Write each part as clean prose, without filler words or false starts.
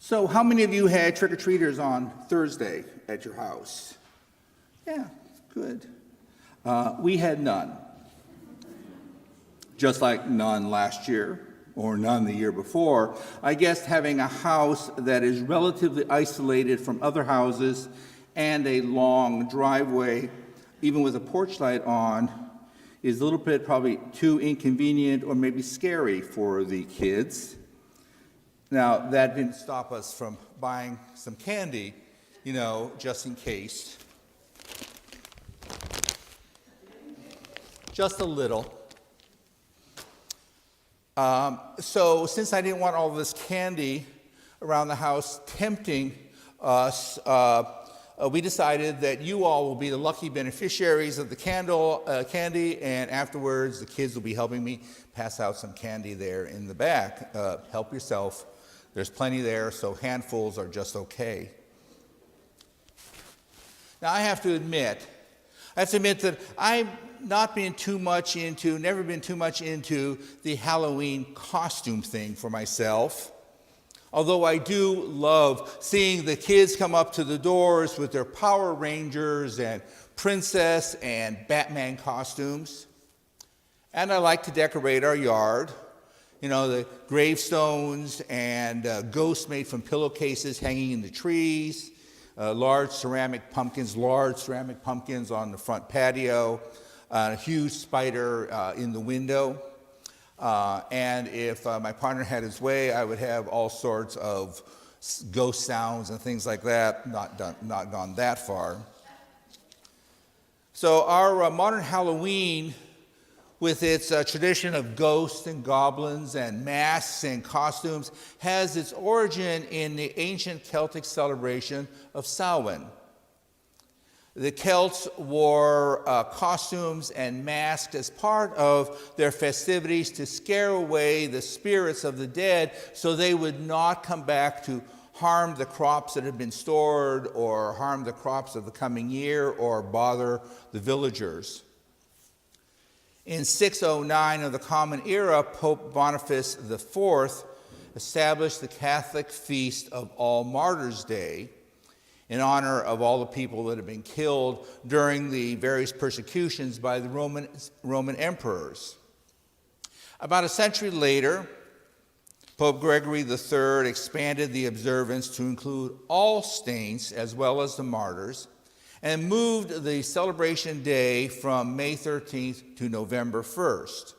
So how many of you had trick-or-treaters on Thursday at your house? Yeah, good. We had none. Just like none last year or none the year before. I guess having a house that is relatively isolated from other houses and a long driveway, even with a porch light on, is a little bit probably too inconvenient or maybe scary for the kids. Now, that didn't stop us from buying some candy, just in case. Just a little. So since I didn't want all this candy around the house tempting us, we decided that you all will be the lucky beneficiaries of the candy, and afterwards the kids will be helping me pass out some candy there in the back. Help yourself. There's plenty there, so handfuls are just okay. Now I have to admit that I've never been too much into the Halloween costume thing for myself. Although I do love seeing the kids come up to the doors with their Power Rangers and Princess and Batman costumes. And I like to decorate our yard. The gravestones and ghosts made from pillowcases hanging in the trees, large ceramic pumpkins on the front patio, a huge spider in the window. And if my partner had his way, I would have all sorts of ghost sounds and things like that, not gone that far. So our modern Halloween, with its tradition of ghosts and goblins and masks and costumes, has its origin in the ancient Celtic celebration of Samhain. The Celts wore costumes and masks as part of their festivities to scare away the spirits of the dead so they would not come back to harm the crops that had been stored or harm the crops of the coming year or bother the villagers. In 609 of the Common Era, Pope Boniface IV established the Catholic Feast of All Martyrs' Day in honor of all the people that had been killed during the various persecutions by the Roman emperors. About a century later, Pope Gregory III expanded the observance to include all saints as well as the martyrs, and moved the celebration day from May 13th to November 1st.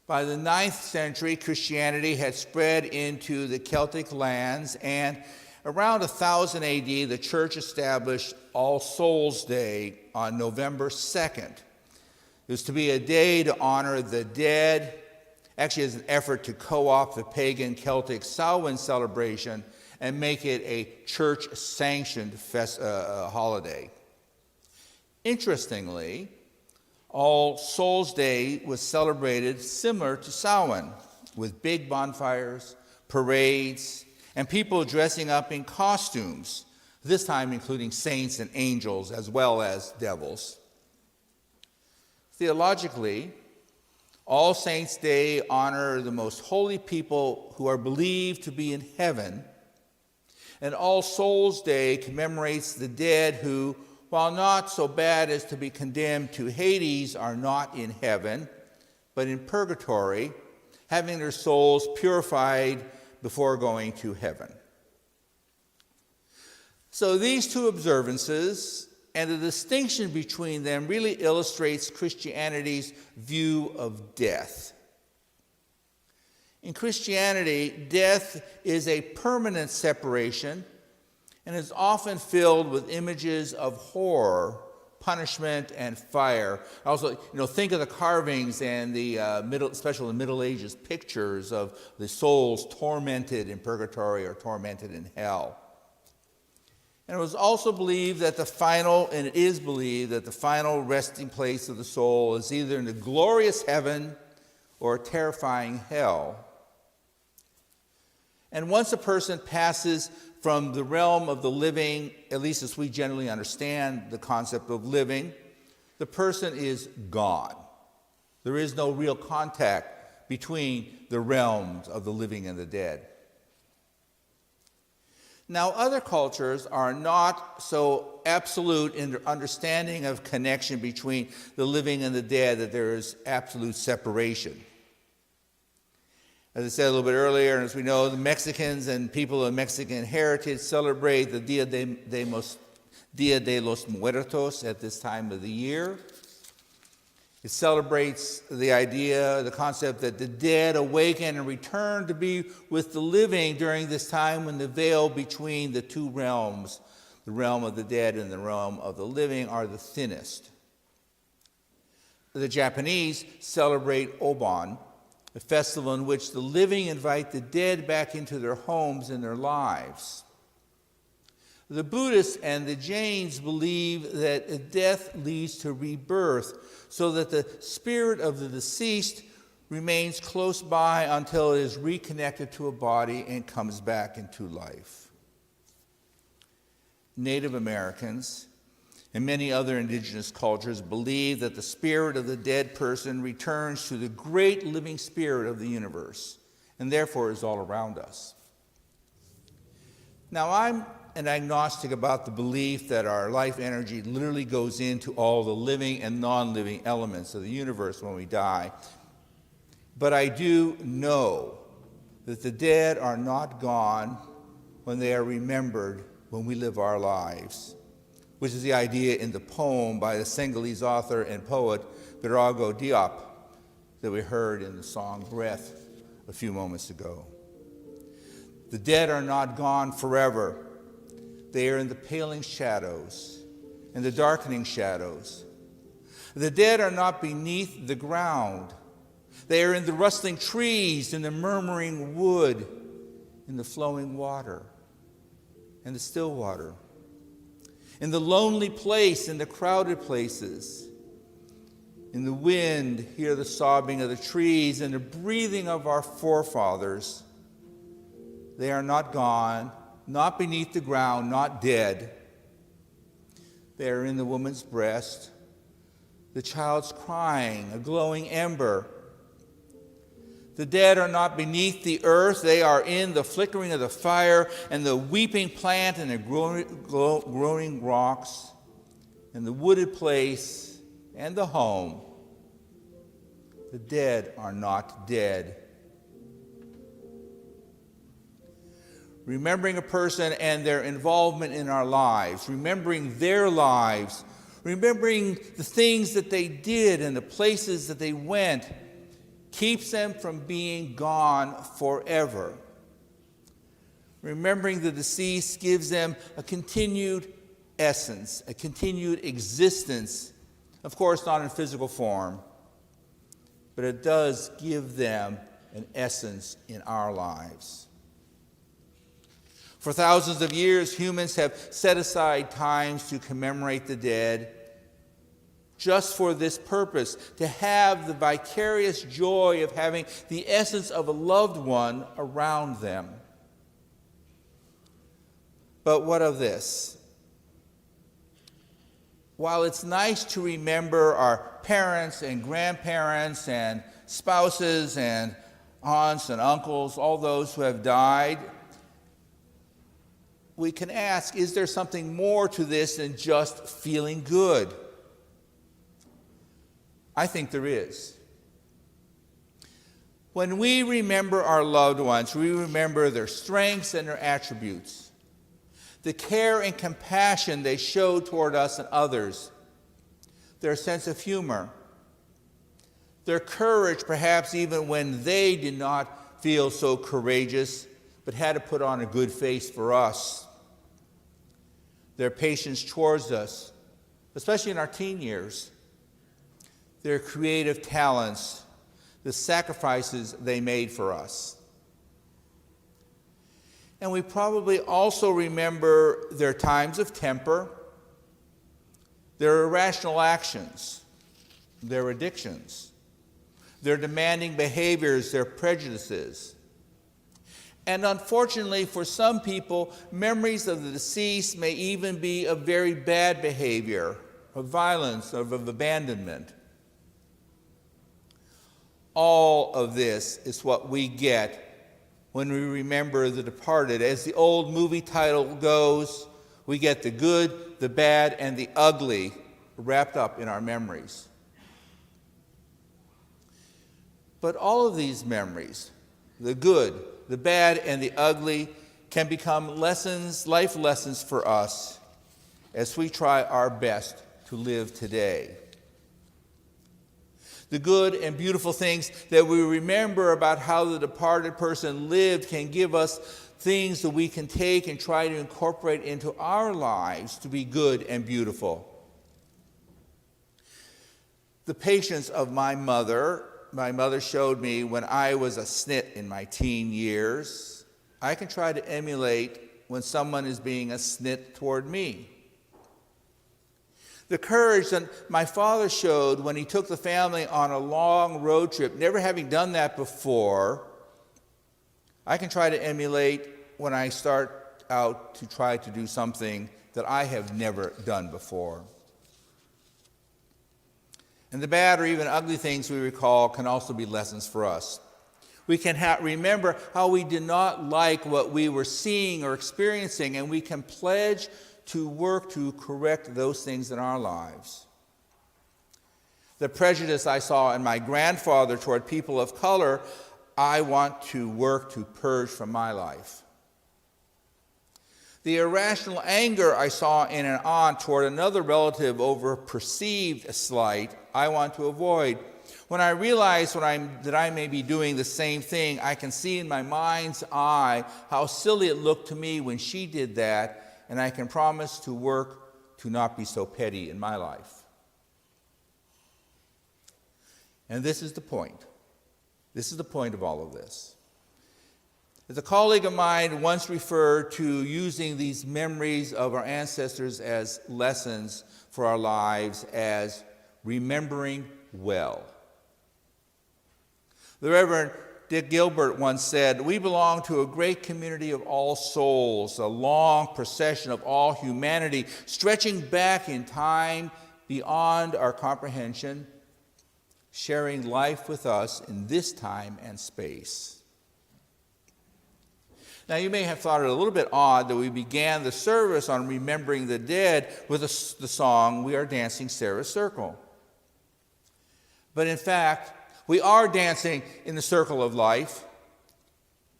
By the 9th century, Christianity had spread into the Celtic lands, and around 1000 AD, the church established All Souls' Day on November 2nd. It was to be a day to honor the dead, actually as an effort to co-opt the pagan Celtic Samhain celebration and make it a church-sanctioned holiday. Interestingly, All Souls' Day was celebrated similar to Samhain, with big bonfires, parades, and people dressing up in costumes, this time including saints and angels as well as devils. Theologically, All Saints' Day honor the most holy people who are believed to be in heaven, and All Souls' Day commemorates the dead who, while not so bad as to be condemned to Hades, are not in heaven, but in purgatory, having their souls purified before going to heaven. So these two observances and the distinction between them really illustrates Christianity's view of death. In Christianity, death is a permanent separation and is often filled with images of horror, punishment, and fire. Also, think of the carvings and especially the Middle Ages pictures of the souls tormented in purgatory or tormented in hell. And it was also believed that it is believed that the final resting place of the soul is either in the glorious heaven or a terrifying hell. And once a person passes from the realm of the living, at least as we generally understand the concept of living, the person is gone. There is no real contact between the realms of the living and the dead. Now, other cultures are not so absolute in their understanding of connection between the living and the dead that there is absolute separation. As I said a little bit earlier, and as we know, the Mexicans and people of Mexican heritage celebrate the Dia de los Muertos at this time of the year. It celebrates the idea, the concept that the dead awaken and return to be with the living during this time when the veil between the two realms, the realm of the dead and the realm of the living, are the thinnest. The Japanese celebrate Obon, a festival in which the living invite the dead back into their homes and their lives. The Buddhists and the Jains believe that death leads to rebirth, so that the spirit of the deceased remains close by until it is reconnected to a body and comes back into life. Native Americans and many other indigenous cultures believe that the spirit of the dead person returns to the great living spirit of the universe, and therefore is all around us. Now, I'm an agnostic about the belief that our life energy literally goes into all the living and non-living elements of the universe when we die. But I do know that the dead are not gone when they are remembered when we live our lives, which is the idea in the poem by the Senegalese author and poet Birago Diop that we heard in the song Breath a few moments ago. The dead are not gone forever. They are in the paling shadows and the darkening shadows. The dead are not beneath the ground. They are in the rustling trees, in the murmuring wood, in the flowing water and the still water, in the lonely place, in the crowded places. In the wind, hear the sobbing of the trees and the breathing of our forefathers. They are not gone, not beneath the ground, not dead. They are in the woman's breast, the child's crying, a glowing ember. The dead are not beneath the earth. They are in the flickering of the fire and the weeping plant and the growing rocks and the wooded place and the home. The dead are not dead. Remembering a person and their involvement in our lives, remembering their lives, remembering the things that they did and the places that they went, keeps them from being gone forever. Remembering the deceased gives them a continued essence, a continued existence, of course not in physical form, but it does give them an essence in our lives. For thousands of years, humans have set aside times to commemorate the dead just for this purpose, to have the vicarious joy of having the essence of a loved one around them. But what of this? While it's nice to remember our parents and grandparents and spouses and aunts and uncles, all those who have died, we can ask, is there something more to this than just feeling good? I think there is. When we remember our loved ones, we remember their strengths and their attributes, the care and compassion they showed toward us and others, their sense of humor, their courage, perhaps even when they did not feel so courageous, but had to put on a good face for us, their patience towards us, especially in our teen years, their creative talents, the sacrifices they made for us. And we probably also remember their times of temper, their irrational actions, their addictions, their demanding behaviors, their prejudices. And unfortunately, for some people, memories of the deceased may even be of very bad behavior, of violence, of abandonment. All of this is what we get when we remember the departed. As the old movie title goes, we get the good, the bad, and the ugly wrapped up in our memories. But all of these memories, the good, the bad, and the ugly, can become lessons, life lessons for us as we try our best to live today. The good and beautiful things that we remember about how the departed person lived can give us things that we can take and try to incorporate into our lives to be good and beautiful. The patience of my mother showed me when I was a snit in my teen years. I can try to emulate when someone is being a snit toward me. The courage that my father showed when he took the family on a long road trip, never having done that before, I can try to emulate when I start out to try to do something that I have never done before. And the bad or even ugly things we recall can also be lessons for us. We can remember how we did not like what we were seeing or experiencing, and we can pledge to work to correct those things in our lives. The prejudice I saw in my grandfather toward people of color, I want to work to purge from my life. The irrational anger I saw in an aunt toward another relative over perceived slight, I want to avoid. When I realize that I may be doing the same thing, I can see in my mind's eye how silly it looked to me when she did that, and I can promise to work to not be so petty in my life. And this is the point. This is the point of all of this. As a colleague of mine once referred to using these memories of our ancestors as lessons for our lives as remembering well. The Reverend Dick Gilbert once said, "We belong to a great community of all souls, a long procession of all humanity, stretching back in time beyond our comprehension, sharing life with us in this time and space." Now, you may have thought it a little bit odd that we began the service on remembering the dead with the song, "We Are Dancing Sarah's Circle." But in fact, we are dancing in the circle of life.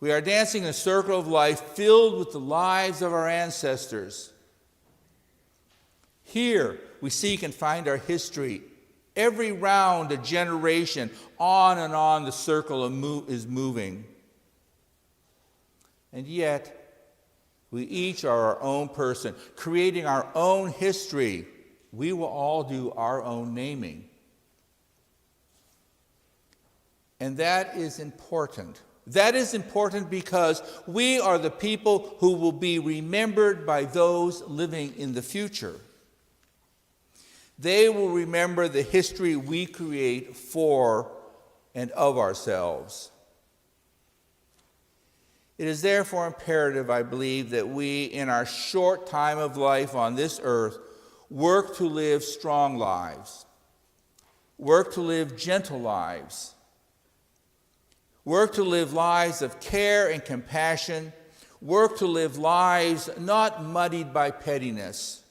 We are dancing in a circle of life filled with the lives of our ancestors. Here, we seek and find our history. Every round, a generation, on and on the circle is moving. And yet, we each are our own person, creating our own history. We will all do our own naming. And that is important. That is important because we are the people who will be remembered by those living in the future. They will remember the history we create for and of ourselves. It is therefore imperative, I believe, that we, in our short time of life on this earth, work to live strong lives, work to live gentle lives, work to live lives of care and compassion, work to live lives not muddied by pettiness,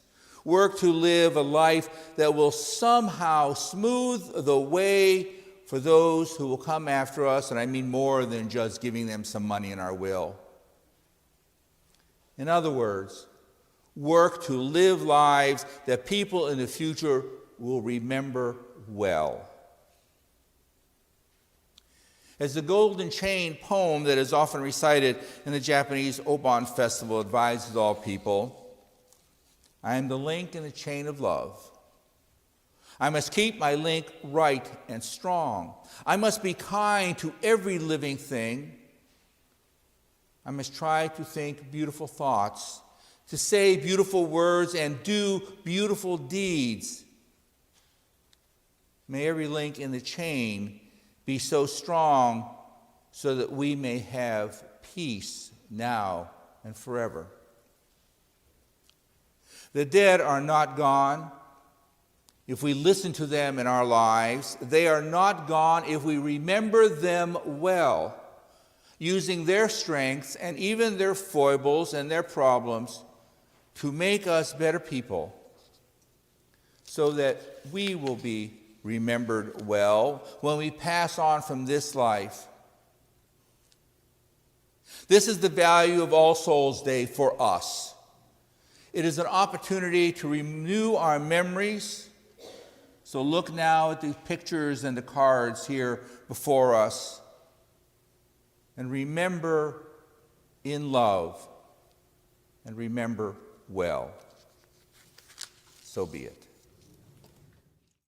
work to live a life that will somehow smooth the way for those who will come after us, and I mean more than just giving them some money in our will. In other words, work to live lives that people in the future will remember well. As the Golden Chain poem that is often recited in the Japanese Obon Festival advises all people, I am the link in the chain of love. I must keep my link right and strong. I must be kind to every living thing. I must try to think beautiful thoughts, to say beautiful words, and do beautiful deeds. May every link in the chain be so strong so that we may have peace now and forever. The dead are not gone if we listen to them in our lives. They are not gone if we remember them well. using their strengths and even their foibles and their problems to make us better people so that we will be remembered well when we pass on from this life. This is the value of All Souls Day for us. It is an opportunity to renew our memories. So look now at the pictures and the cards here before us and remember in love and remember well. So be it.